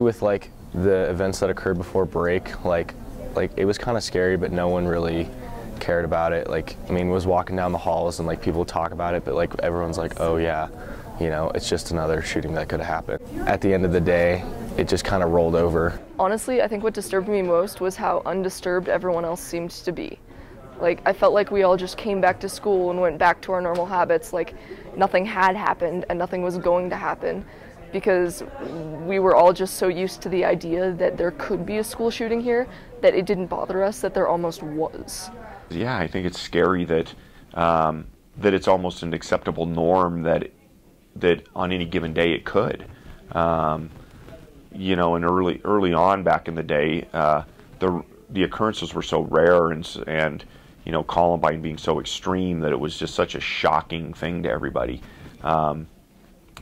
With like the events that occurred before break, like it was kind of scary, but no one really cared about it. Like, I mean, was walking down the halls and like people talk about it, but like everyone's like, oh yeah, you know, it's just another shooting that could happen. At the end of the day, it just kind of rolled over. Honestly, I think what disturbed me most was how undisturbed everyone else seemed to be. Like, I felt like we all just came back to school and went back to our normal habits, like nothing had happened and nothing was going to happen, because we were all just so used to the idea that there could be a school shooting here that it didn't bother us that there almost was. Yeah, I think it's scary that that it's almost an acceptable norm that on any given day it could. You know, and early on back in the day, the occurrences were so rare and you know, Columbine being so extreme that it was just such a shocking thing to everybody.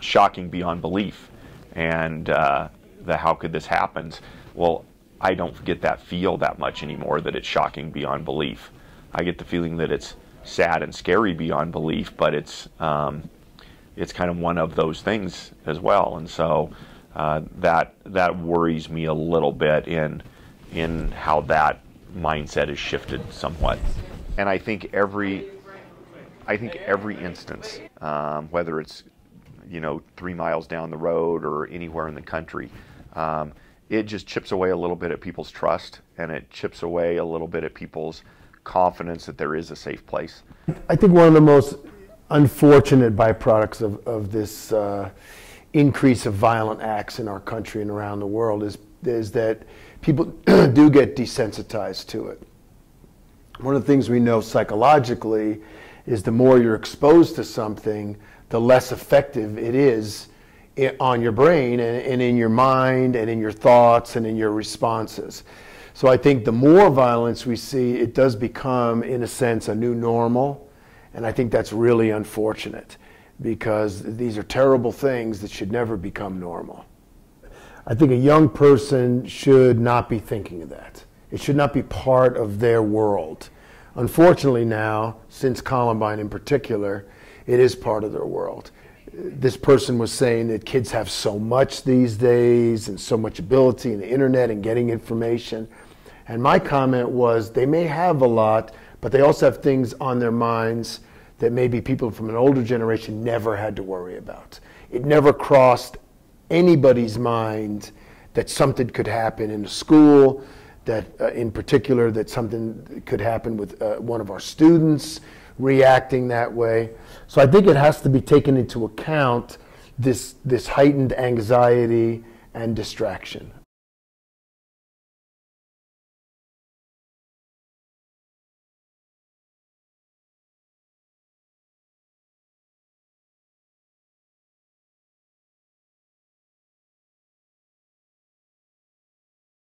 Shocking beyond belief, and how could this happen? Well, I don't get that feel that much anymore, that it's shocking beyond belief. I get the feeling that it's sad and scary beyond belief, but it's kind of one of those things as well, and so that worries me a little bit in how that mindset has shifted somewhat. And I think every instance, whether it's, you know, 3 miles down the road or anywhere in the country, it just chips away a little bit at people's trust, and it chips away a little bit at people's confidence that there is a safe place. I think one of the most unfortunate byproducts of this increase of violent acts in our country and around the world is that people do get desensitized to it. One of the things we know psychologically is the more you're exposed to something, the less effective it is on your brain and in your mind and in your thoughts and in your responses. So I think the more violence we see, it does become, in a sense, a new normal. And I think that's really unfortunate, because these are terrible things that should never become normal. I think a young person should not be thinking of that. It should not be part of their world. Unfortunately now, since Columbine in particular, it is part of their world. This person was saying that kids have so much these days and so much ability in the internet and getting information. And my comment was, they may have a lot, but they also have things on their minds that maybe people from an older generation never had to worry about. It never crossed anybody's mind that something could happen in a school, that in particular that something could happen with one of our students reacting that way. So I think it has to be taken into account, this heightened anxiety and distraction.